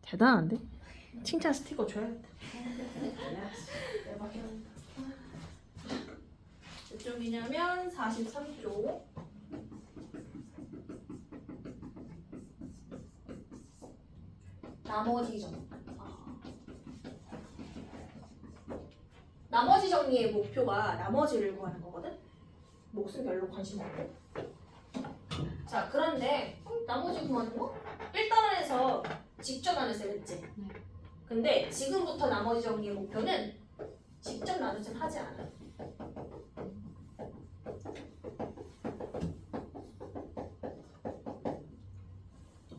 대단한데? 칭찬 스티커 줘야겠다. 몇 쪽이냐면 43쪽. 나머지 정리. 나머지 정리의 목표가 나머지를 구하는 거거든? 몫은 별로 관심 없고. 자, 그런데 나머지 구하는 거? 1단원에서 직접 나눗셈 했지? 근데 지금부터 나머지 정리의 목표는 직접 나눗셈 하지 않아.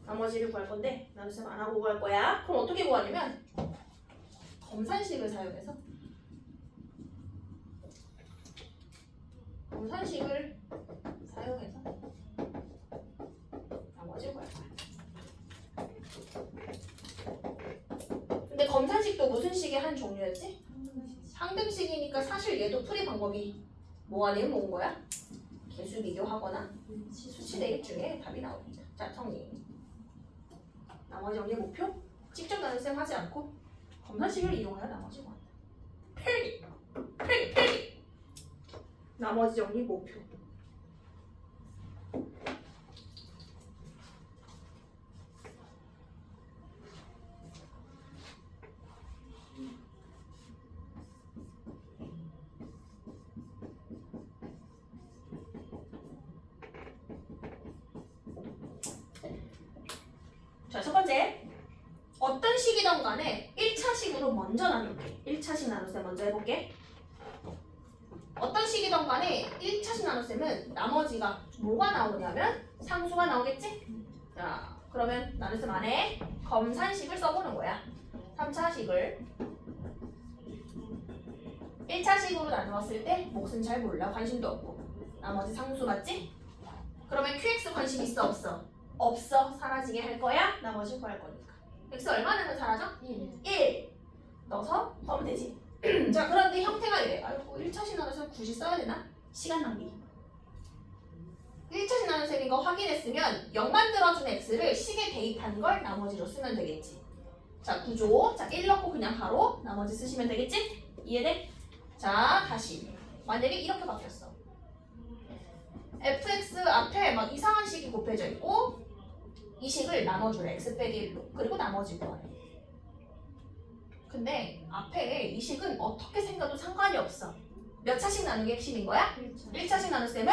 나머지를 구할 건데 나눗셈 안 하고 구할 거야. 그럼 어떻게 구하냐면 검산식을 사용해서 나머지를 구할 거야. 근데 검산식도 무슨 식의 한 종류였지? 상등식이니까 사실 얘도 풀이 방법이 뭐 아니면 뭔 거야? 개수 비교하거나 수치 대입 중에 답이 나옵니다. 자, 정리. 나머지 정리의 목표? 직접 나눗셈 하지 않고 검산식을 이용하여 나머지 구한다. 필기! 나머지 정리 목표. 자, 첫 번째. 어떤 식이든 간에 1차식으로 먼저 나눌게. 1차식 나눗셈 먼저 해볼게. 어떤 식이든 간에 1차식 나눗셈은 나머지가 뭐가 나오냐면 상수가 나오겠지? 자, 그러면 나눗셈 안에 검산식을 써보는 거야. 3차식을 1차식으로 나누었을 때 몫은 잘 몰라. 관심도 없고. 나머지 상수 맞지? 그러면 QX 관심 있어 없어? 없어. 사라지게 할 거야. 나머지 구할 거니까. X 얼마 넣으면 사라져? 1 넣어서 넣으면 되지. 자, 그런데 형태가 이래. 아이고 1차식 나눗셈 굳이 써야 되나? 시간 낭비. 1차식 나눗셈인 거 확인했으면 0 만들어준 X를 식에 대입한 걸 나머지로 쓰면 되겠지. 자, 구조. 자, 1 넣고 그냥 바로 나머지 쓰시면 되겠지? 이해돼? 자, 다시. 만약에 이렇게 바뀌었어. fx 앞에 막 이상한 식이 곱해져 있고 이 식을 나눠주래. x 빼기 1로. 그리고 나머지 구하래. 근데 앞에 이 식은 어떻게 생겨도 상관이 없어. 몇 차씩 나누는 게 핵심인 거야? 1차씩 나눗셈은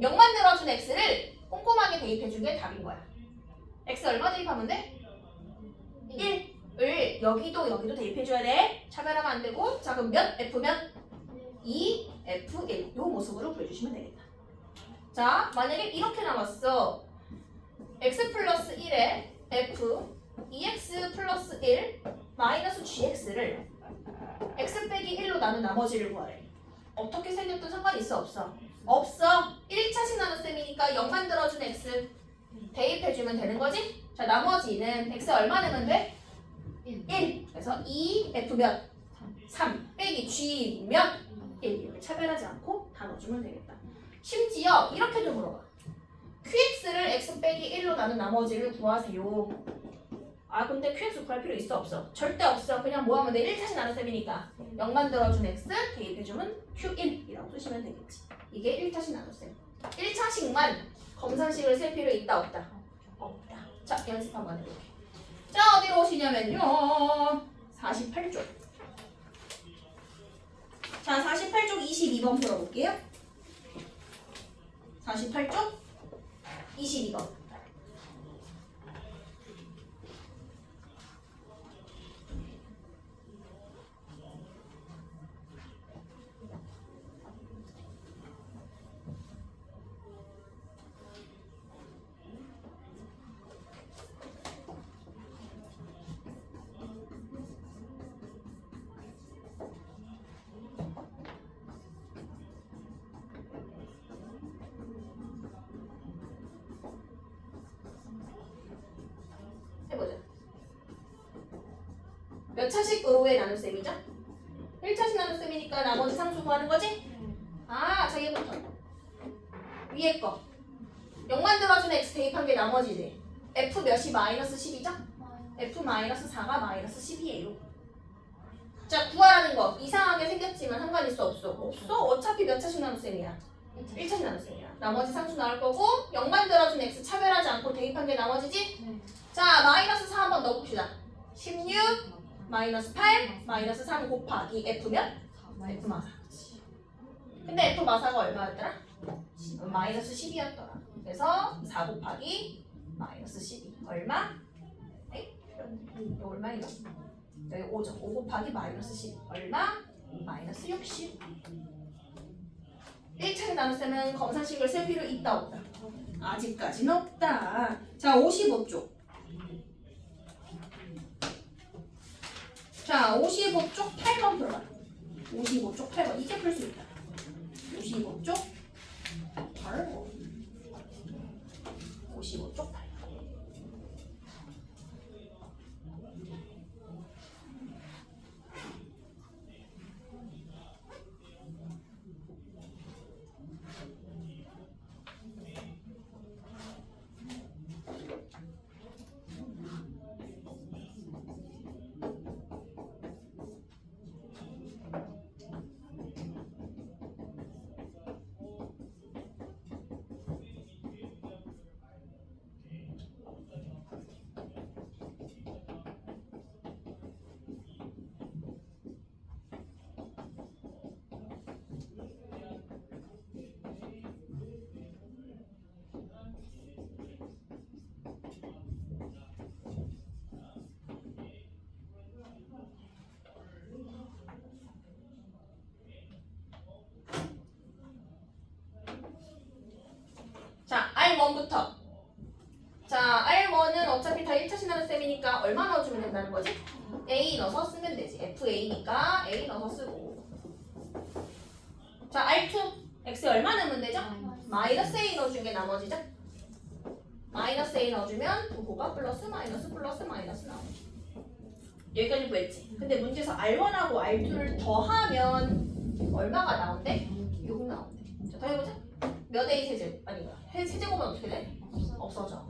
0 만들어준 x를 꼼꼼하게 대입해준 게 답인 거야. x 얼마 대입하면 돼? 1을 여기도 대입해줘야 돼. 차별하면 안 되고. 자, 그럼 몇? f면 2, f1. 요 모습으로 구해주시면 되겠다. 자, 만약에 이렇게 나왔어. x 플러스 1에 f 2x 플러스 1 마이너스 gx를 x 빼기 1로 나눈 나머지를 구하래. 어떻게 생겼든 상관이 있어 없어? 없어. 1차식 나눗셈이니까 0 만들어준 x 대입해주면 되는 거지? 자, 나머지는 x 얼마 내면 돼? 1. 그래서 2 f 몇? 3 빼기 g 몇? 1. 이렇게 차별하지 않고 다 넣어주면 되겠다. 심지어 이렇게도 물어봐. QX를 X 빼기 1로 나눈 나머지를 구하세요. 아, 근데 QX 구할 필요 있어 없어? 절대 없어. 그냥 뭐 하면 돼? 1차식 나눗셈이니까 0 만들어준 X 대입해주면 Q1이라고 쓰시면 되겠지. 이게 1차식 나눗셈. 1차식만 검산식을 쓸 필요 있다 없다? 없다. 자, 연습 한번 해볼게. 자, 어디로 오시냐면요 48쪽. 자, 48쪽 22번 풀어볼게요. 48쪽 22번. 몇 차식으로의 나눗셈이죠? 1차식 나눗셈이니까 나머지 상수 구하는 거지? 아, 자, 얘부터 위에 거 0 만들어준 x 대입한 게 나머지지. f 몇이 마이너스 10이죠? F-4가 마이너스 10이에요. 자, 구하라는 거. 이상하게 생겼지만 상관 있어 없어? 없어. 어차피 몇 차씩 나눗셈이야? 1차씩 나눗셈이야. 나머지 상수 나올 거고 0만 들어준 x 차별하지 않고 대입한 게 나머지지? 네. 자, 마이너스 4 한번 넣어봅시다. 16, 마이너스 8, 마이너스 3 곱하기 F면? F마사. 근데 F마사가 얼마였더라? 마이너스 10이었더라. 그래서 4 곱하기 마이너스 12. 얼마? 에이? 이거 얼마인가? 여기 5죠. 5 곱하기 마이너스 10. 얼마? 마이너스 60. 1차에 나눗셈은 검사식을 쓸 필요 있다 없다? 아직까지는 없다. 자, 55쪽. 자, 55쪽 8번 들어봐. 55쪽 8번. 이제 풀 수 있다. 55쪽 8번. 55쪽 8번. 자, R1부터. 자, R1은 어차피 다 1차씩 나눗셈이니까 얼마 넣어주면 된다는 거지? A 넣어서 쓰면 되지. FA니까 A 넣어서 쓰고. 자, R2. X 얼마 넣으면 되죠? 마이너스 A 넣어준 게 나머지죠? 마이너스 A 넣어주면 부호가 플러스 마이너스 나오지. 여기까지 구했지. 근데 문제에서 R1하고 R2를 더하면 얼마가 나온대? 6 나온대. 자, 더해보자. 몇 A 세제곱? 아니, 세제곱은 어떻게 돼? 없어져.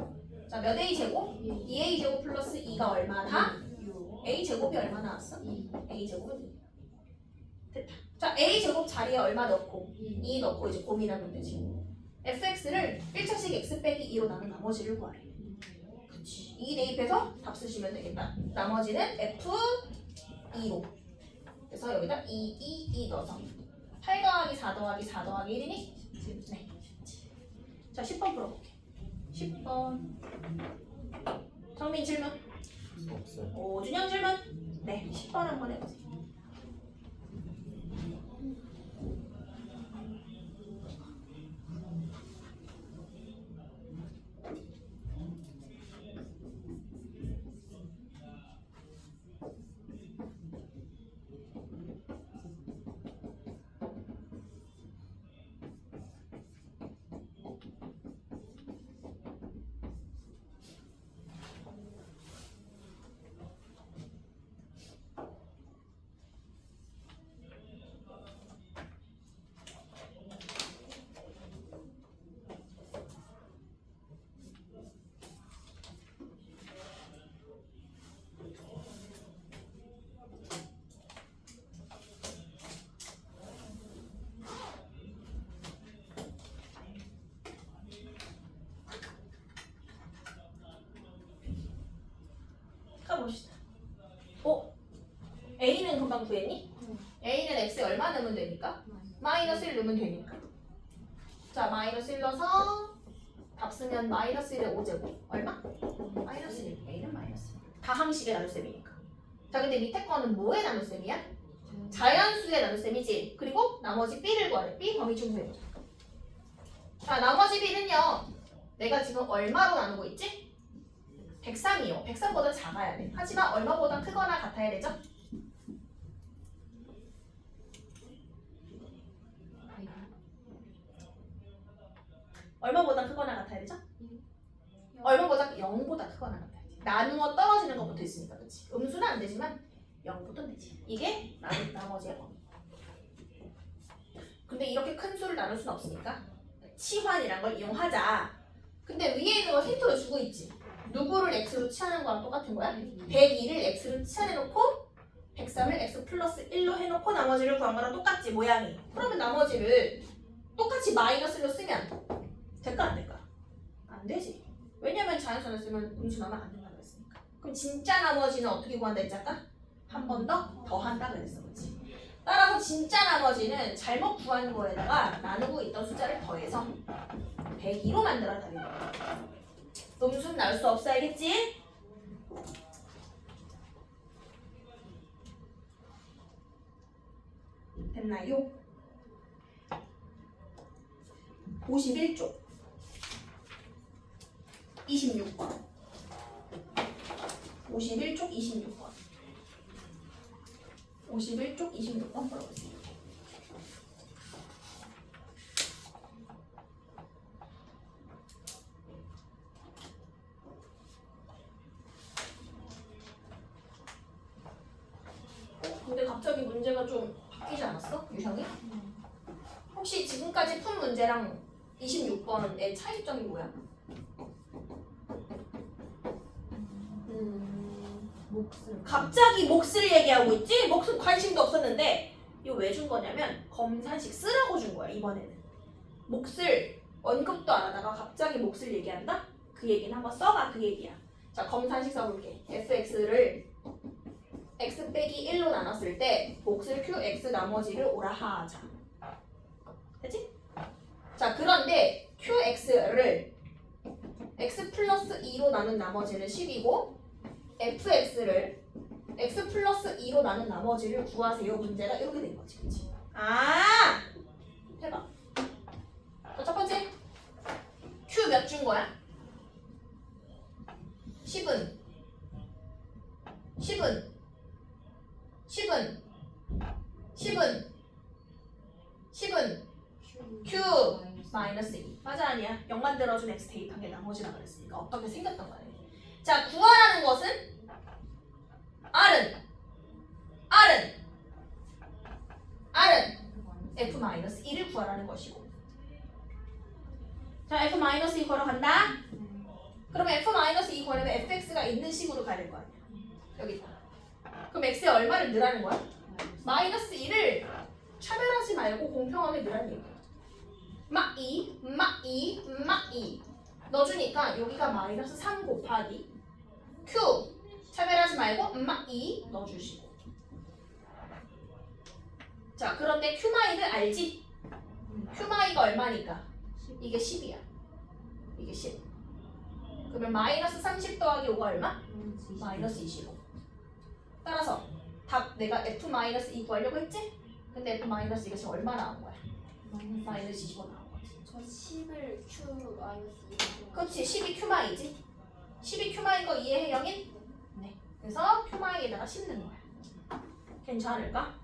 자, 몇 A 제곱? 2A 제곱 플러스 2가 얼마다? A 제곱이 얼마 나왔어? A 제곱은 2. 됐다. 자, A 제곱 자리에 얼마 넣고 2 넣고 이제 고민하면 되지. fx를 1차식 x 빼기 2로 나눈 나머지를 구하래. 그치. 2 대입해서 답 쓰시면 되겠다. 나머지는 f2로. 그래서 여기다 2 넣어서 8 더하기 4 더하기 4 더하기 1이니? 네. 자, 10번 풀어볼게. 10번. 성민 질문. 없어요. 오준영 질문. 네, 10번 한번 해보세요. 가봅시다. A는 금방 구했니? A는 X에 얼마 넣으면 되니까? 마이너스 1 넣으면 되니까. 자, 마이너스 1 넣어서 답 쓰면 마이너스 1에 5제곱. 얼마? 마이너스 1. A는 마이너스 1. 다항식의 나눗셈이니까. 자, 근데 밑에 거는 뭐의 나눗셈이야? 자연수의 나눗셈이지. 그리고 나머지 B를 구하래. B 범위 중수해보자. 자, 나머지 B는요. 내가 지금 얼마로 나누고 있지? 103이요. 103보다 작아야 돼. 하지만 얼마보다 크거나 같아야 되죠? 얼마보다 크거나 같아야 되죠? 얼마보다 0보다 크거나 같아야 돼. 나누어 떨어지는 것부터 있으니까, 그렇지? 음수는 안 되지만 0부터 되지. 이게 나머지의 범위. 근데 이렇게 큰 수를 나눌 수는 없으니까 치환이란 걸 이용하자. 근데 위에 있는 걸 힌트로 주고 있지. 누구를 x로 치하는 거랑 똑같은 거야? 102를 x로 치환해놓고 103을 x 플러스 1로 해놓고 나머지를 구한 거랑 똑같지 모양이. 그러면 나머지를 똑같이 마이너스로 쓰면 될까 안 될까? 안 되지. 왜냐면 자연수를 쓰면 음수나면 안 된다고 했으니까. 그럼 진짜 나머지는 어떻게 구한다 했잖아? 한 번 더 더한다 그랬어. 그렇지? 따라서 진짜 나머지는 잘못 구한 거에다가 나누고 있던 숫자를 더해서 102로 만들어 다니는 거야. 음수는 나올 수 없어 알겠지? 됐나요? 51쪽 26번 51쪽 26번 51쪽 26번 풀어보세요. 근데 갑자기 문제가 좀 바뀌지 않았어? 유형이? 혹시 지금까지 푼 문제랑 26번의 차이점이 뭐야? 몫을 갑자기 몫을 얘기하고 있지? 몫은 관심도 없었는데 이거 왜 준 거냐면 검산식 쓰라고 준 거야 이번에는. 몫을 언급도 안 하다가 갑자기 몫을 얘기한다? 그 얘기는 한번 써봐 그 얘기야. 자 검산식 써볼게. fx를 x 빼기 1로 나눴을 때 몫을 qx 나머지를 오라 하자. 됐지? 자 그런데 qx를 x 플러스 2로 나눈 나머지는 10이고 fx를 x 플러스 2로 나눈 나머지를 구하세요. 문제가 이렇게 된 거지. 그치? 아! 해봐. 자, 첫 번째 q 몇 준 거야? 10은 10은 10은 10은 10은 q 마이너스 2 맞아 아니야? 0 만들어준 x 대입한 게 나머지라 그랬으니까 어떻게 생겼던 거야. 자 구하라는 것은 R은 f-2를 구하라는 것이고 자 f-2 걸어간다. 그러면 f-2 구하려면 fx가 있는 식으로 가야 될 거 아니야. 여기 있다. 그럼 x에 얼마를 넣으라는 거야? 마이너스 2를 차별하지 말고 공평하게 넣으라는 얘기야. 막 2 넣어주니까 여기가 마이너스 3 곱하기 q 차별하지 말고 막 2 넣어주시고. 자 그런데 q마이를 알지? q마이가 얼마니까? 이게 10이야. 이게 10. 그러면 마이너스 30 더하기 5가 얼마? 마이너스 25. 따라서 답 내가 f-2 구하려고 했지? 근데 f-2가 지금 얼마 나온 거야? 마이너스 25 나온 거지. 저 10을 Q 마이너스 2. 그렇지. 10이 q마이지? 10이 q마이인 거 이해해 영인? 네. 그래서 q마이에다가 10 넣는 거야. 괜찮을까?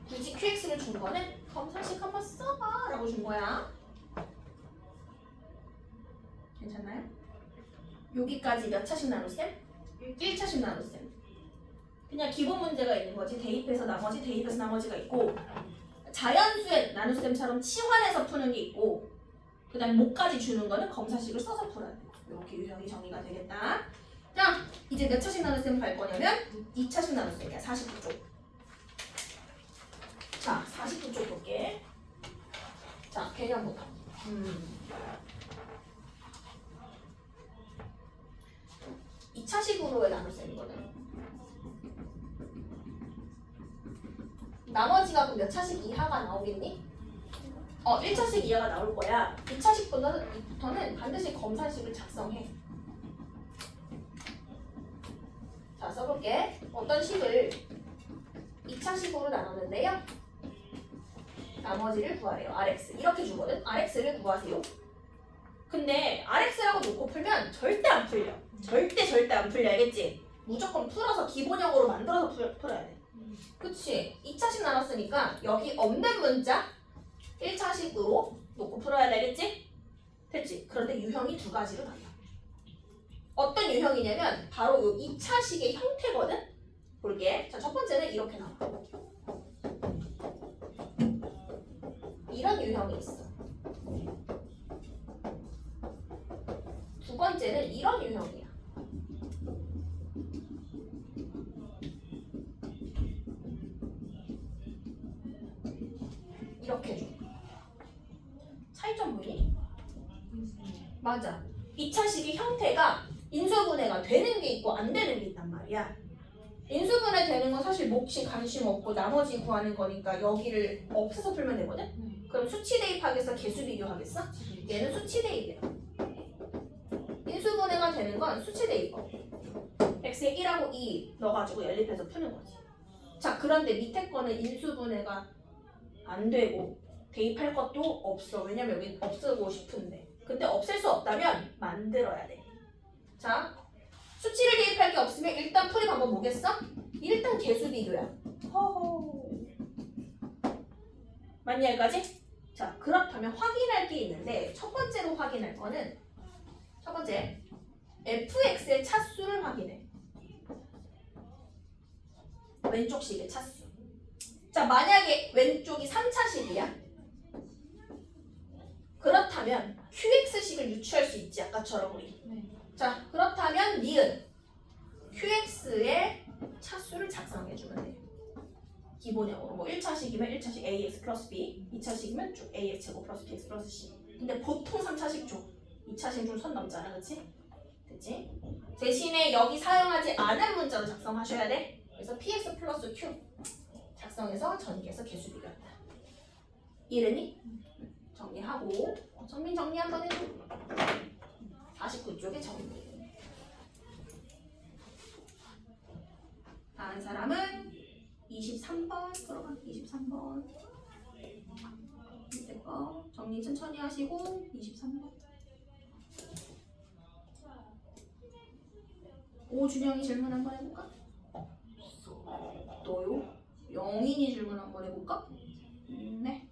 굳이 qx를 준 거는 검사식 한번 써봐 라고 준 거야. 괜찮나요? 여기까지 몇 차씩 나눗셈? 1차씩 나눗셈. 그냥 기본 문제가 있는 거지. 대입해서 나머지, 대입해서 나머지가 있고 자연수의 나눗셈처럼 치환해서 푸는 게 있고 그 다음에 목까지 주는 거는 검사식을 써서 풀어야 돼. 이렇게 유형이 정리가 되겠다. 자, 이제 몇 차씩 나눗셈 갈 거냐면 2차씩 나눗셈이야. 49쪽. 자, 49쪽 볼게. 자, 개념부터. 2차식으로의 나눗셈이거든. 나머지가 그럼 몇 차식 이하가 나오겠니? 1차식 이하가 나올 거야. 2차식부터는 반드시 검산식을 작성해. 자, 써볼게. 어떤 식을 2차식으로 나눴는데요. 나머지를 구하래요. Rx. 이렇게 주거든. Rx를 구하세요. 근데 Rx라고 놓고 풀면 절대 안 풀려. 절대 안 풀려. 알겠지? 무조건 풀어서 기본형으로 만들어서 풀어야 돼. 그치? 2차식 나눴으니까 여기 없는 문자 1차식으로 놓고 풀어야 되겠지? 됐지? 그런데 유형이 두 가지로 달라. 어떤 유형이냐면 바로 이 2차식의 형태거든? 볼게. 자, 첫 번째는 이렇게 나와. 이런 유형이 있어. 두 번째는 이런 유형이야. 이렇게 해줘. 차이점 보이니? 맞아. 2차식의 형태가 인수분해가 되는 게 있고 안 되는 게 있단 말이야. 인수분해 되는 건 사실 몫이 관심 없고 나머지 구하는 거니까 여기를 없애서 풀면 되거든? 그럼 수치 대입하겠어? 개수 비교하겠어? 얘는 수치 대입이야. 인수분해가 되는 건 수치 대입법. x에 1하고 2 넣어가지고 연립해서 푸는 거지. 자, 그런데 밑에 거는 인수분해가 안 되고 대입할 것도 없어. 왜냐면 여기 없애고 싶은데. 근데 없앨 수 없다면 만들어야 돼. 자, 수치를 대입할 게 없으면 일단 풀이 방법 뭐겠어? 일단 개수 비교야. 허허. 맞니 여기까지? 자, 그렇다면 확인할 게 있는데 첫 번째로 확인할 거는 첫 번째 fx의 차수를 확인해. 왼쪽 식의 차수. 자, 만약에 왼쪽이 3차식이야. 그렇다면 qx식을 유추할 수 있지 아까처럼 우리. 자, 그렇다면 니은 qx의 차수를 작성해주면 돼요. 기본형으로 뭐 1차식이면 1차식 ax 플러스 b, 2차식이면 쭉 ax 제곱 플러스 bx 플러스 c. 근데 보통 3차식 쪽 2차식 좀 선 넘잖아, 그치? 됐지? 대신에 여기 사용하지 않은 문자로 작성하셔야 돼. 그래서 px 플러스 q 작성해서 전개해서 개수 비교한다. 이해됐니? 정리하고 정민 정리 한번 해줘. 49쪽에 정리. 다른 사람은 23번 들어가. 23번 밑에 거 정리 천천히 하시고 23번. 오준영이 질문 한번 해볼까? 너요? 영인이 질문 한번 해볼까? 네.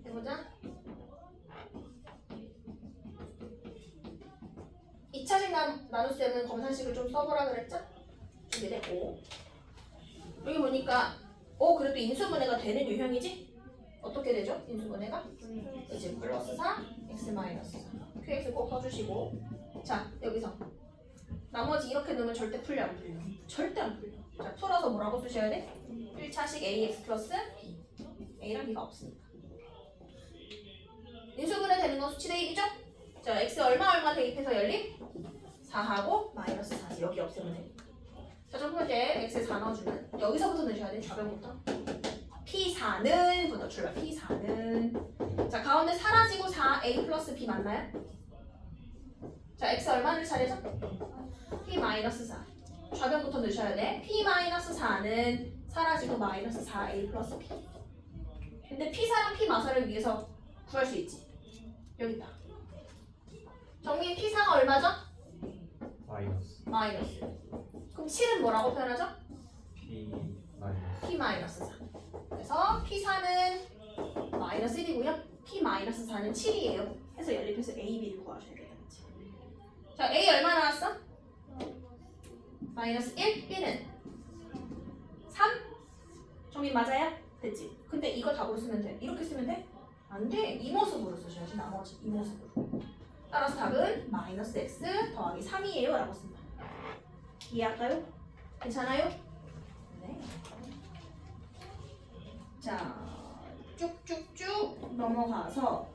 해보자. 2차식 나눗셈은 검산식을 좀 써보라 그랬죠? 준비됐고 여기 보니까 그래도 인수분해가 되는 유형이지? 어떻게 되죠? 인수분해가? 그치? 플러스 4, x 마이너스 4 qx 꼭 써주시고 자 여기서 나머지 이렇게 넣으면 절대 풀려 안 풀려? 절대 안 풀려. 자 풀어서 뭐라고 쓰셔야 돼? 1차식 ax 플러스 b a랑 b가 없으니까 인수분해 되는 건 수치 대입이죠? 자, x 얼마 대입해서 연립? 4하고 마이너스 4지. 여기 없애면 되니까. 자, 첫 번째 x에 4 넣어주면 여기서부터 넣으셔야 돼. 좌변부터. p4는 부터 출발. p4는 자, 가운데 사라지고 4a 플러스 b 맞나요? 자, x 얼마를 차례죠? p 마이너스 4. 좌변부터 넣으셔야 돼. p 마이너스 4는 사라지고 마이너스 4a 플러스 b. 근데 p4랑 p 마사를 위해서 구할 수 있지. 여기 있다. 정민 P4가 얼마죠? 마이너스. 그럼 7은 뭐라고 표현하죠? P 마이너스 4. 그래서 P4는 마이너스 1이고요. P 마이너스 4는 7이에요. 해서 연립해서 A, B를 구하셔야 되겠지. 자, A 얼마 나왔어? 마이너스 1, B는 3. 정민 맞아요? 됐지? 근데 이거 답으로 쓰면 돼. 이렇게 쓰면 돼? 안 돼. 이 모습으로 쓰셔야지. 나머지 이 모습으로. 따라서 답은 마이너스 x 더하기 3이에요 라고 쓴다. 이해할까요? 괜찮아요? 네. 자, 쭉쭉쭉 넘어가서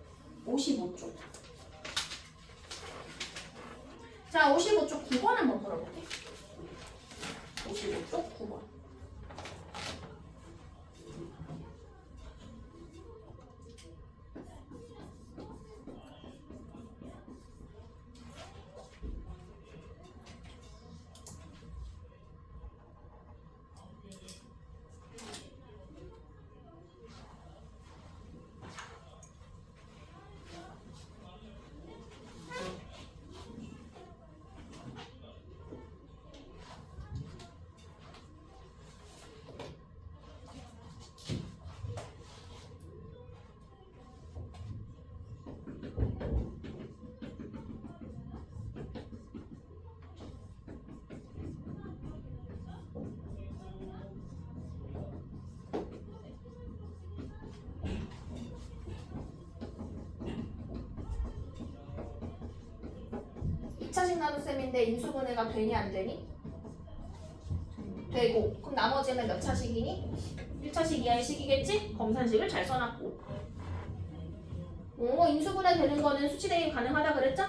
55쪽. 자, 55쪽 9번 한번 풀어볼게. 55쪽 9번. 차식 나눗셈인데 인수분해가 되니 안 되니? 되고. 그럼 나머지는 몇 차식이니? 1차식 이하의 식이겠지? 검산식을 잘 써놨고. 인수분해 되는 거는 수치 대입 가능하다 그랬죠?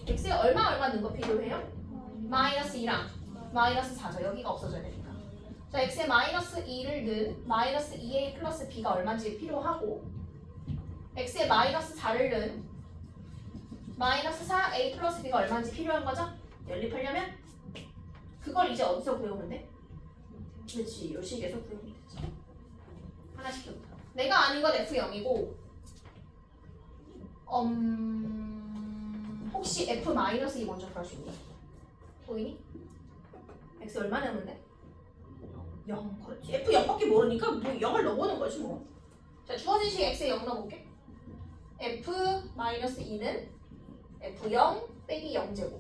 x에 얼마 넣은 거 필요해요? 마이너스 2랑 마이너스 4죠. 여기가 없어져야 되니까. 자, x에 마이너스 2를 넣은 마이너스 2a 플러스 b가 얼마인지 필요하고, x에 마이너스 4를 넣은 마이너스 4a 플러스 b가 얼마인지 필요한 거죠? 연립하려면 그걸 이제 어디서 구해오면 돼? 그렇지, 요 식에서 구해오면 되지. 하나씩 더. 내가 아는 건 f0이고 혹시 f-2 먼저 구할 수 있니? 보이니? x 얼마 넣으면 돼? 0. 그렇지. f0밖에 모르니까 뭐 0을 넣어보는 거지 뭐. 자, 주어진 식 x에 0 넣어볼게. f-2는 f0 빼기 0제곱.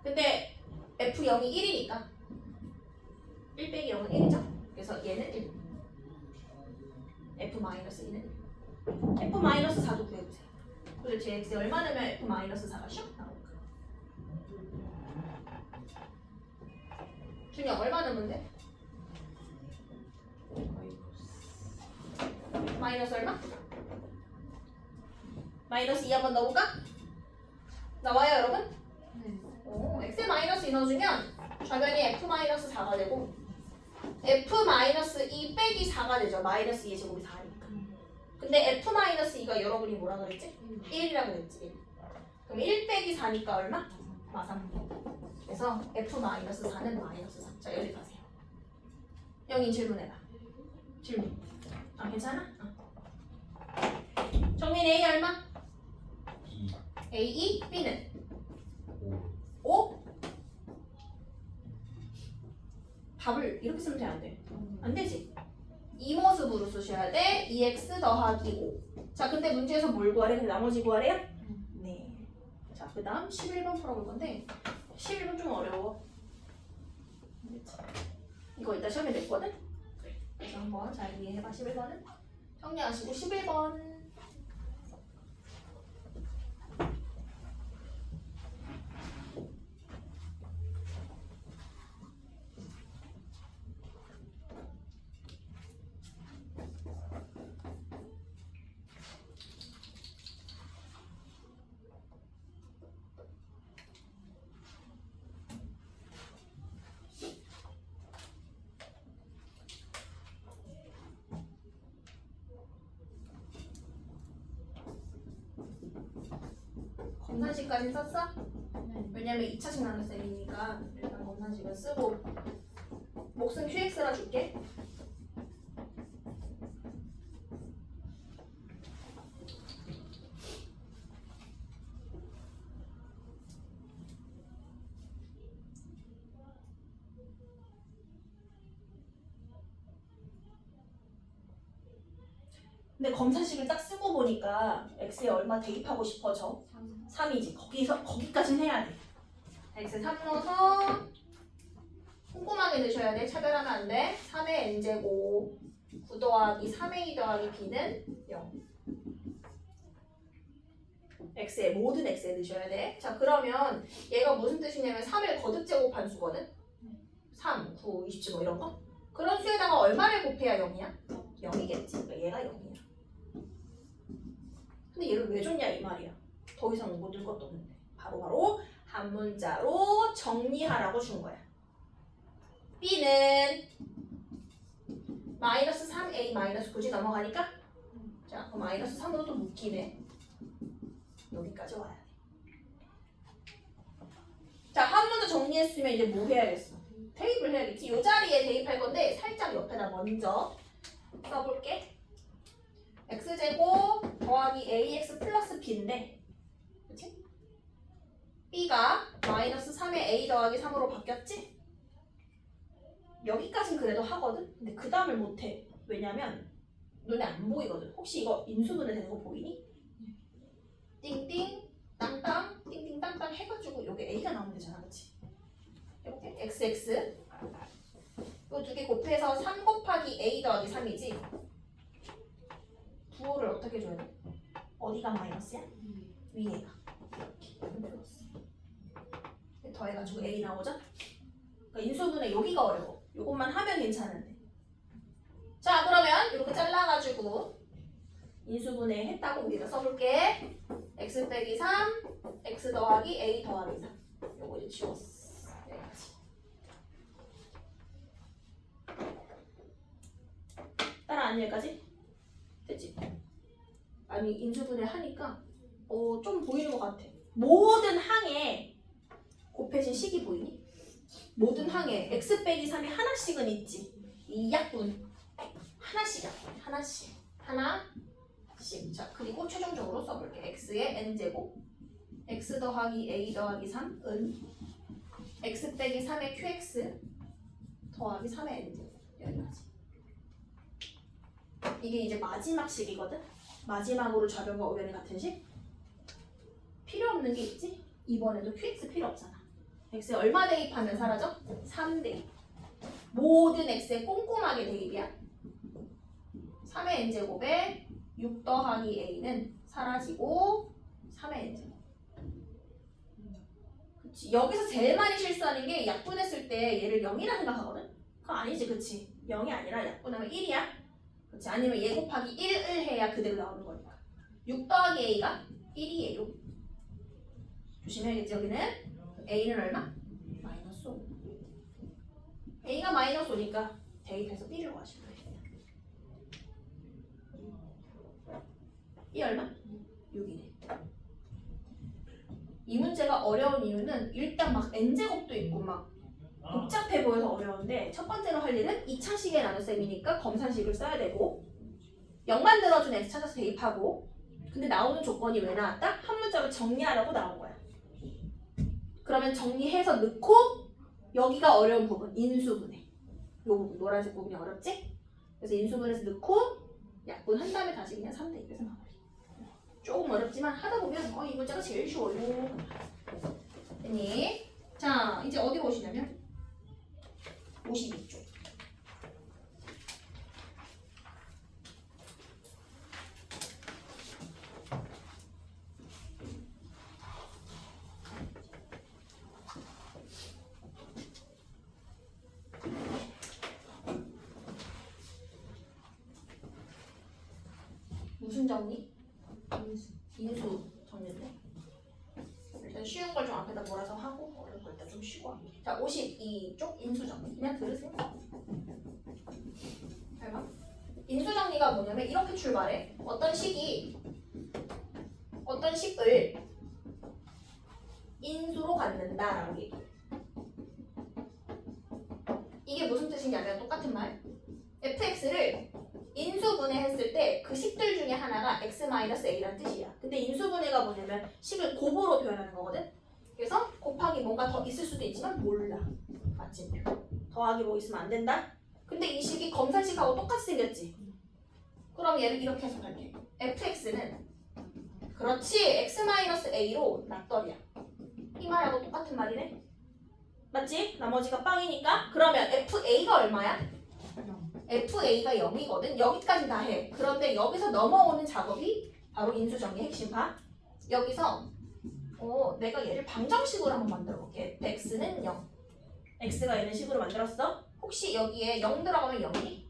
근데 f0이 1이니까 1 빼기 0은 1이죠? 그래서 얘는 1. f-2는 1. f-4도 구해보세요. 그래서 제 x에 얼마 넣으면 f-4가 슉 나올까? 준영 얼마 넣으면 돼? 마이너스 얼마? 마이너스 2 한번 넣어볼까? 나와요 여러분? 오, x에 마이너스 2 넣어주면 좌변이 f-4가 되고 f-2 빼기 4가 되죠. 마이너스 2의 제곱이 4니까. 근데 f-2가 여러분이 뭐라 그랬지? 1이라 그랬지. 1. 그럼 1 빼기 4니까 얼마? 마3. 그래서 f-4는 마이너스 3. 자, 연립하세요. 영인 질문해봐. 질문. 아, 괜찮아? 정민 A 얼마? 2, A2, B는? 5, 5? 답을 이렇게 쓰면 돼, 안 돼? 안 되지? 이 모습으로 쓰셔야 돼. 2x 더하기 5. 자, 근데 문제에서 뭘 구하래? 근데 나머지 구하래요? 네. 자, 그 다음 11번 풀어볼 건데 11번 좀 어려워. 이거 이따 시험에 냈거든? 그래서 한번 잘 이해해봐. 11번은 정리하시고 11번 검산식까지 썼어? 왜냐면 2차식 나눗셈이니까 일단 검산식은 쓰고 몫은 QX라 줄게. 근데 검산식을 딱 쓰고 보니까 x에 얼마 대입하고 싶어져? 3이지. 거기까지는 해야 돼. x에 3 넣어서 꼼꼼하게 넣으셔야 돼. 차별하면 안 돼. 3의 n제곱 9 더하기 3a 더하기 b는 0. x에 모든 x에 넣으셔야 돼. 자, 그러면 얘가 무슨 뜻이냐면 3을 거듭제곱 한수거든. 3, 9, 27 뭐 이런 거. 그런 수에다가 얼마를 곱해야 0이야? 0이겠지. 그러니까 얘가 0이야. 근데 얘를 왜 줬냐 이 말이야. 더 이상 못 줄 것도 없는데 바로바로 한 문자로 정리하라고 준 거야. B는 마이너스 3A 마이너스 9지 넘어가니까 자, 그럼 마이너스 3으로 또 묶이네. 여기까지 와야 돼. 자, 한 문자 정리했으면 이제 뭐 해야겠어? 대입을 해야겠지. 이 자리에 대입할 건데 살짝 옆에다 먼저 써볼게. x제곱 더하기 ax 플러스 b인데 그치? b가 마이너스 3에 a 더하기 3으로 바뀌었지? 여기까진 그래도 하거든? 근데 그 다음을 못해. 왜냐면 눈에 안 보이거든. 혹시 이거 인수분해 되는 거 보이니? 띵띵 땅땅 띵띵 땅땅 해가지고 여기 a가 나오면 되잖아. 그치? 이렇게 xx 이 두 개 곱해서 3 곱하기 a 더하기 3이지? 부호를 어떻게 줘야 돼? 어디가 마이너스야? 위에가 이렇게 플러스 더해가지고 a 나오죠? 그러니까 인수분해 여기가 어려워. 요것만 하면 괜찮은데. 자, 그러면 이렇게 잘라가지고 인수분해 했다고 위에다 써볼게. x 빼기 3 x 더하기 a 더하기 3 요거 이제 지웠어. 여기까지. 따라하니 여기까지? 됐지? 아니 인수분해 하니까 좀 보이는 것 같아. 모든 항에 곱해진 식이 보이니? 모든 항에 x 빼기 3이 하나씩은 있지. 이 약분 하나씩이야. 하나씩. 자, 그리고 최종적으로 써볼게. x의 n제곱 x 더하기 a 더하기 3은 x 빼기 3의 qx 더하기 3의 n제곱. 여기까지. 이게 이제 마지막 식이거든? 마지막으로 좌변과 우변이 같은 식? 필요 없는 게 있지? 이번에도 qx 필요 없잖아. x에 얼마 대입하면 사라져? 3 대입. 모든 x에 꼼꼼하게 대입이야. 3의 n제곱에 6 더하기 a는 사라지고 3의 n제곱. 그치? 여기서 제일 많이 실수하는 게 약분했을 때 얘를 0이라 생각하거든? 그거 아니지, 그치? 0이 아니라 약분하면 1이야. 그렇지? 아니면 얘 곱하기 1을 해야 그대로 나오는 거니까. 6 더하기 a가 1이에요. 조심해야겠지. 여기는 a는 얼마? 마이너스 5. a가 마이너스 5니까 대입해서 b를 구하시면 됩니다. 이 얼마? 6이네. 이 문제가 어려운 이유는 일단 막 n제곱도 있고 막 복잡해 보여서 어려운데 첫 번째로 할 일은 2차식의 나눗셈이니까 검산식을 써야 되고 0만 들어준 x 찾아서 대입하고 근데 나오는 조건이 왜 나왔다? 한 문자로 정리하라고 나온 거야. 그러면 정리해서 넣고 여기가 어려운 부분 인수분해. 요 부분 노란색 부분이 어렵지? 그래서 인수분해서 넣고 약분한 다음에 다시 그냥 3대입해서 마무리. 조금 어렵지만 하다 보면 이 문제가 제일 쉬워요. 됐니? 자, 이제 어디로 오시냐면 52쪽. 무슨 정리? 인수 정리인데. 일단 쉬운 걸 좀 앞에다 몰아서 하고 어려운 걸 일단 좀 쉬고 할게. 자, 52쪽 인수 정리. 그냥 들으세요. 잘 봐. 인수 정리가 뭐냐면 이렇게 출발해. 어떤 식을 인수로 갖는다라고 얘기해. 이게 무슨 뜻이냐면 똑같은 말. fx를 인수분해했을 때 그 식들 중에 하나가 x-a란 뜻이야. 근데 인수분해가 뭐냐면 식을 곱으로 표현하는 거거든. 그래서 곱하기 뭔가 더 있을 수도 있지만 몰라. 마침표. 더하기 뭐 있으면 안 된다. 근데 이 식이 검산식하고 똑같이 생겼지. 그럼 얘를 이렇게 해석할게. fx는 그렇지 x-a로 낫더리야. 이 말하고 똑같은 말이네. 맞지? 나머지가 빵이니까. 그러면 fa가 얼마야? FA가 0이거든. 여기까지 다 해. 그런데 여기서 넘어오는 작업이 바로 인수정리의 핵심파. 여기서 내가 얘를 방정식으로 한번 만들어 볼게. x는 0. x가 이런 식으로 만들었어. 혹시 여기에 0 들어가면 0이니?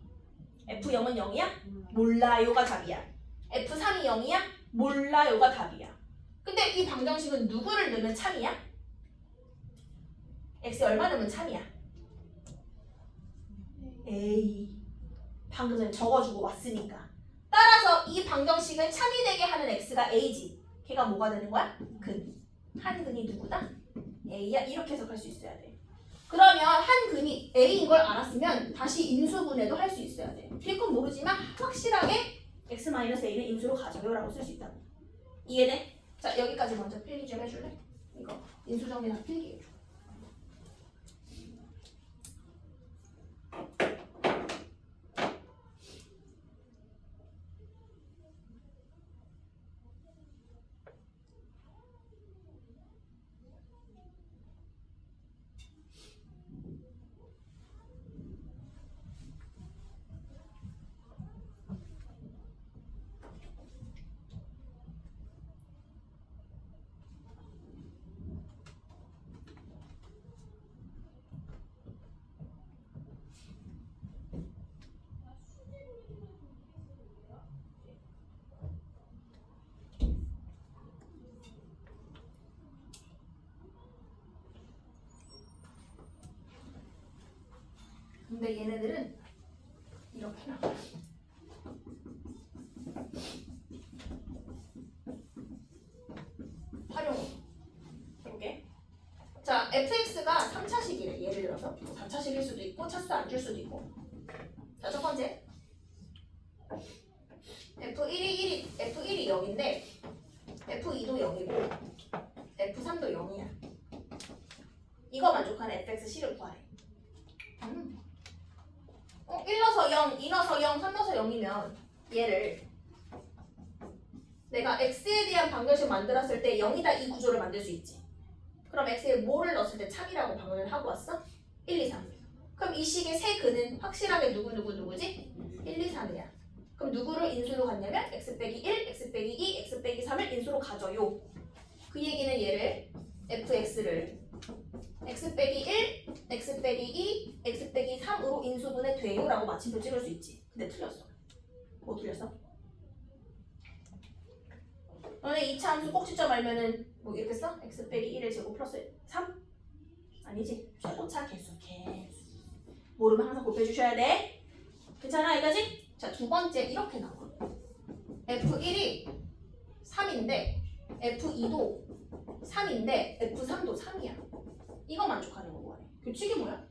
F0은 0이야? 몰라요가 답이야. F3이 0이야? 몰라요가 답이야. 근데 이 방정식은 누구를 넣으면 참이야? x 얼마 넣으면 참이야? A. 방금 전에 적어주고 왔으니까. 따라서 이 방정식을 참이 되게 하는 x가 a지. 걔가 뭐가 되는 거야? 근. 한 근이 누구다? a야. 이렇게 해석할 수 있어야 돼. 그러면 한 근이 a인 걸 알았으면 다시 인수분해도 할 수 있어야 돼. 뒤에 건 모르지만 확실하게 x-a는 인수로 가져요 라고 쓸 수 있다고. 이해돼? 자, 여기까지 먼저 필기 좀 해줄래? 이거 인수정리 다 필기해줘. 근데 얘네들은 이렇게 나와. 활용 해볼게. 자, fx가 3차식이래. 예를 들어서 4차식일 수도 있고 차수 안 줄 수도 있고. 자, 첫 번째 F1이 0인데 F2도 0이고 F3도 0이야. 이거 만족하는 fx-를 구하래. 1 넣어서 0, 2 넣어서 0, 3 넣어서 0이면 얘를 내가 x에 대한 방정식 만들었을 때 0이다 이 구조를 만들 수 있지. 그럼 x에 뭐를 넣었을 때 참이라고 방정을 하고 왔어? 1, 2, 3. 그럼 이 식의 세 근은 확실하게 누구지? 1, 2, 3이야. 그럼 누구를 인수로 갔냐면 x 빼기 1, x 빼기 2, x 빼기 3을 인수로 가져요. 그 얘기는 얘를 fx를 x 빼기 1, x 빼기 2, x 빼기 3으로 인수분해 돼요 라고 마침표 찍을 수 있지. 근데 틀렸어. 뭐 틀렸어? 너네 2차 함수 꼭지점 알면은 뭐 이렇게 써? x 빼기 1의 제곱 플러스 3? 아니지. 최고차 개수. 모르면 항상 곱해 주셔야 돼. 괜찮아 여기까지? 자, 두 번째 이렇게 나와. f1이 3인데 f2도 3인데 f3도 3이야. 이거 만족하는 거 뭐야? 규칙이 뭐야?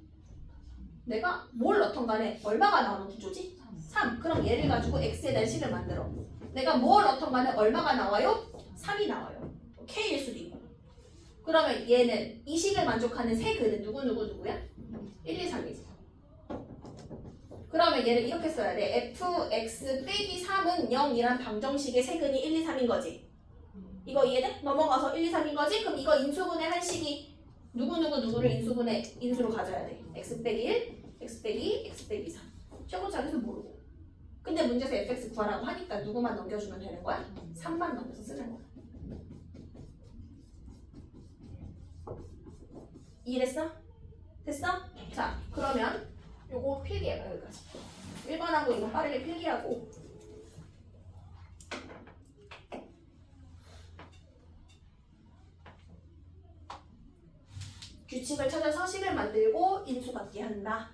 내가 뭘 넣던 간에 얼마가 나오는 구조지? 3. 그럼 얘를 가지고 x에 대한 식을 만들어. 내가 뭘 넣던 간에 얼마가 나와요? 3이 나와요. k일 수도 있고. 그러면 얘는 이 식을 만족하는 세 근은 누구야? 1, 2, 3이지. 그러면 얘를 이렇게 써야 돼. fx 빼기 3은 0이란 방정식의 세 근이 1, 2, 3인 거지. 이거 이해돼? 넘어가서 1, 2, 3인 거지? 그럼 이거 인수분해 한 식이 누구를 인수로 가져야 돼. x 빼기 1, x 빼기 2, x 빼기 3. 최고차에서 모르고. 근데 문제에서 fx 구하라고 하니까 누구만 넘겨주면 되는 거야? 3만 넘겨서 쓰는 거야. 이해됐어? 됐어? 자, 그러면 요거 필기해봐. 여기까지 1번하고 이거 빠르게 필기하고 규칙을 찾아서 식을 만들고 인수받기 한다.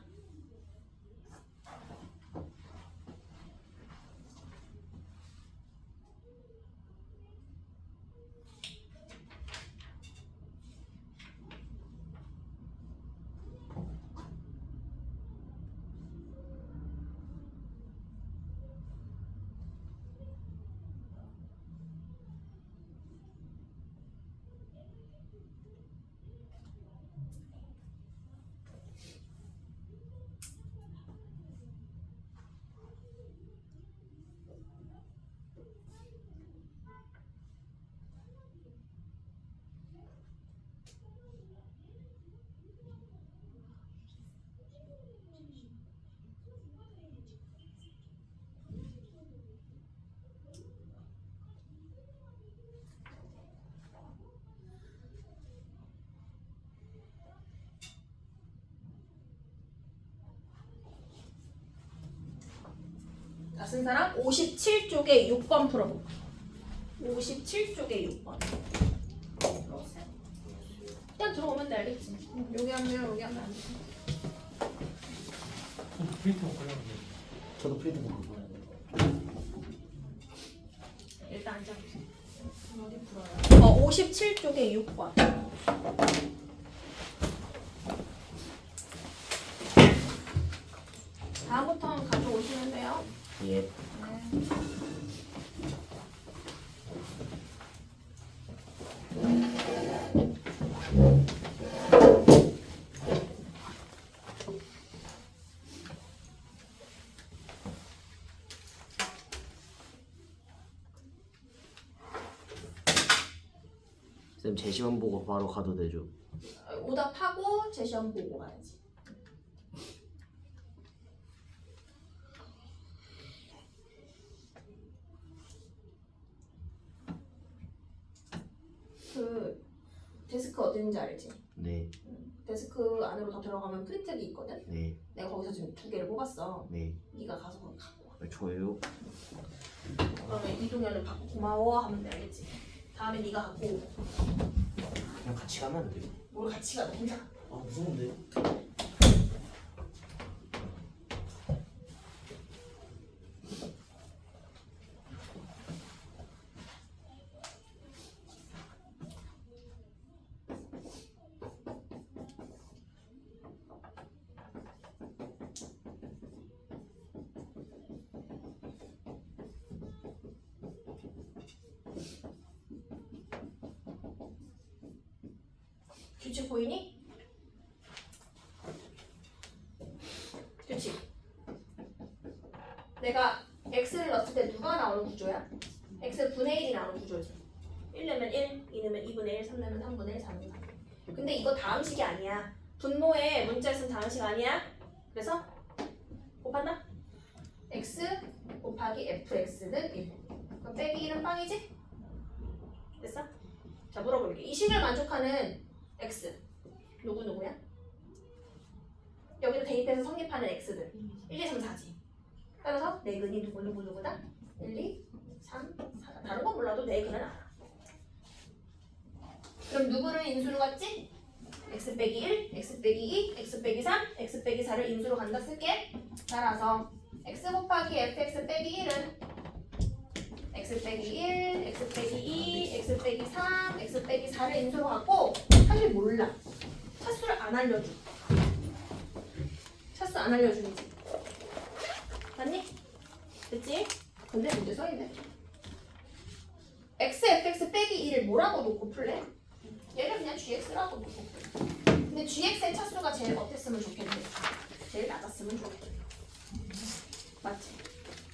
자, 쓴 사람 57쪽에 6번 풀어볼까? 57쪽에 6번. 그냥 들어오면 돼, 알겠지? 여기 하면 여기 하면 안 돼. 프린터 걸렸는데. 저도 프린트 보고 보내야 돼. 일단 앉아보세요. 어디 풀어요? 57쪽에 6번. 다음부터는 가져오시면 돼요. 예. 네. 쌤 제 시험 보고 바로 가도 되죠? 오답하고 제 시험 보고 가야지. 그 데스크 어딘지 알지? 네. 데스크 안으로 더 들어가면 프린트기 있거든? 네. 내가 거기서 지금 2개를 뽑았어. 네. 네가 가서 거기 갖고 와. 저요? 그러면 이동현을 받고 고마워 하면 돼, 알겠지? 다음에 네가 갖고 오고. 그냥 같이 가면 안 돼요? 뭘 같이 가, 너 혼자 가. 아 무서운데? 규칙 보이니? 규칙. 내가 x를 넣었을 때 누가 나오는 구조야? x 분의 1이 나오는 구조지. 1 넣으면 1, 2 넣으면 2분의 1, 3 넣으면 3분의 1, 4분의 3. 근데 이거 다음식이 아니야. 분모에 문자 쓰는 다음식 아니야. 그래서 곱한다? x 곱하기 fx는 1. 그럼 빼기 1은 빵이지? 됐어? 자, 물어볼게. 이 식을 만족하는 x 누구야? 여기도 대입해서 성립하는 x들 1, 2, 3, 4지. 따라서 내 근이 누구다? 1, 2, 3, 4. 다른 건 몰라도 내 근은 알아. 그럼 누구를 인수로 갔지? x 빼기 1, x 빼기 2, x 빼기 3, x 빼기 4를 인수로 간다 쓸게. 따라서 x 곱하기 fx 빼기 1은 x 빼기 1, x 빼기 2, x 빼기 3, x 빼기 4를 인수로 갖고 사실 몰라. 차수를 안 알려줘. 차수 안 알려주지. 맞니? 됐지? 근데 문제 써있네. x, fx 빼기 2를 뭐라고 놓고 풀래? 얘를 그냥 gx라고 놓고 풀래. 근데 gx의 차수가 제일 어땠으면 좋겠네? 제일 낮았으면 좋겠네. 맞지?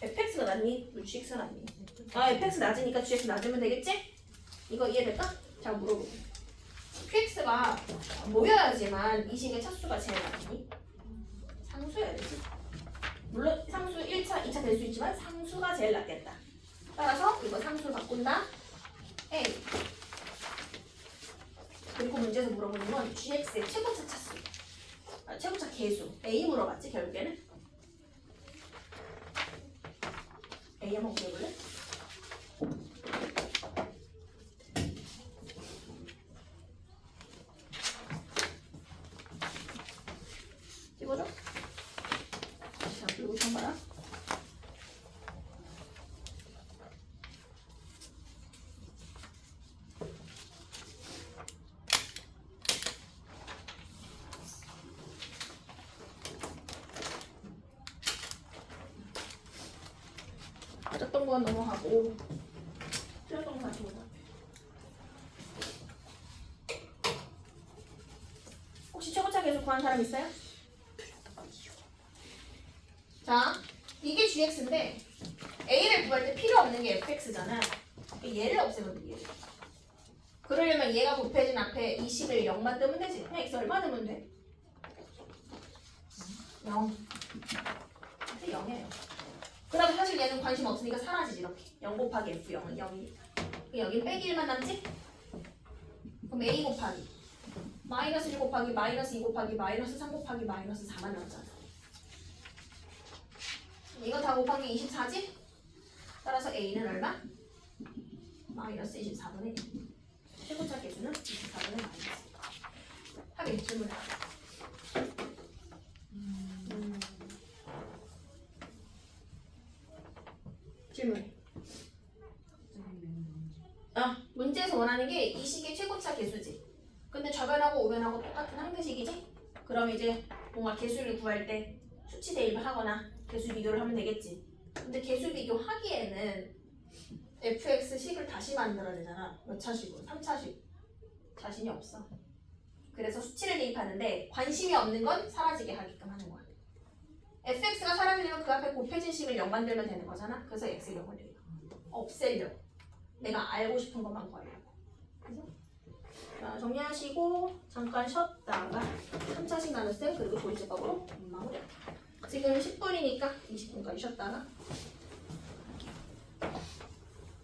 fx가 낮니? gx가 낮니? fx 낮으니까 gx 낮으면 되겠지? 이거 이해될까? 자, 물어볼게. px가 모여야지만 이 식의 차수가 제일 낮니? 상수여야 되지. 물론 상수 1차, 2차 될 수 있지만 상수가 제일 낮겠다. 따라서 이거 상수를 바꾼다. A. 그리고 문제에서 물어보는 건 gx의 최고차 차수. 최고차 계수. A 물어봤지 결국에는? A 한번 구해볼래? 찍어줘. 자, 그리고 좀 봐라. 맞았던 건 넘어가고 틀렸던 건 다시 보자. 혹시 최고차 계수 구한 사람 있어요? 자, 이게 gx인데 a를 구할 때 필요 없는 게 fx잖아. 얘를 없애면 돼, 얘를. 그러려면 얘가 곱해진 앞에 이 식을 0만 뜨면 되지. 그냥 x 얼마 뜨면 돼? 0. 근데 0이에요. 그다음 사실 얘는 관심 없으니까 사라지지 이렇게. 0 곱하기 f0은 0이니까. 여기 빼기 1만 남지? 그럼 a 곱하기 마이너스 1 곱하기 마이너스 2 곱하기 마이너스 3 곱하기 마이너스 4만 남잖아. 이거 다 곱하기 24지? 따라서 a는 얼마? 마이너스 24분의 1. 최고차 계수는 24분의 마이너스. 하긴 질문해. 문제에서 원하는 게 이 식의 최고차 개수지. 근데 좌변하고 우변하고 똑같은 항등식이지? 그럼 이제 뭔가 개수를 구할 때 수치 대입을 하거나 개수 비교를 하면 되겠지. 근데 개수 비교하기에는 fx식을 다시 만들어야 되잖아. 몇 차식으로? 3차식. 자신이 없어. 그래서 수치를 대입하는데 관심이 없는 건 사라지게 하게끔 하는 거야. fx가 사라지려면 그 앞에 곱해진 식을 0 만들면 되는 거잖아. 그래서 x를 0을 내려. 없애려고. 내가 알고 싶은 것만 구하려고. 그래서 자, 정리하시고 잠깐 쉬었다가 3차식 나눗셈 그리고 조이제법으로 마무리. 지금 10분이니까 20분까지 쉬었다가